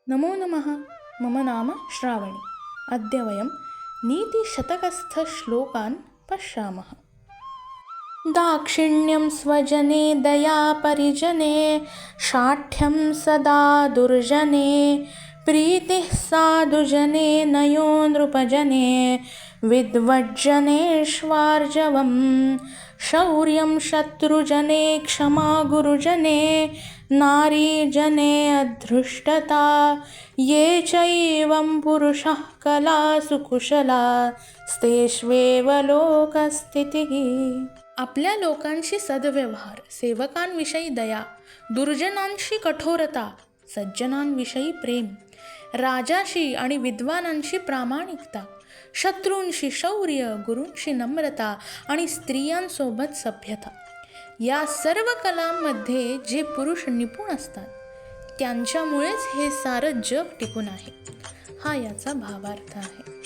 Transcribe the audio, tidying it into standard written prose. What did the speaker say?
नमो नमः। मम नाम श्रावणी। अद्य वयं नीतिशतकस्थश्लोकान् पश्यामः। दाक्षिण्यं स्वजने दया परिजने, शाठ्यं सदा दुर्जने, प्रीतिः साधुजने नयो नृपजने, विद्वज्जनेष्वार्जवम्, शौर्यं शत्रुजने क्षमा गुरुजने, नारीजने अधृष्टता, ये चैवं पुरुषः कलासु कुशलास्तेष्वेव लोकस्थितिः। आपल्या लोकांशी सद्व्यवहार, सेवकांविषयी दया, दुर्जनांशी कठोरता, सज्जनांविषयी प्रेम, राजाशी आणि विद्वानांशी प्रामाणिकता, शत्रूंशी शौर्य, गुरूंशी नम्रता आणि स्त्रियांसोबत सभ्यता, या सर्व कलांमध्ये जे पुरुष निपुण असतात त्यांच्यामुळेच हे सारं जग टिकून आहे, हा याचा भावार्थ आहे.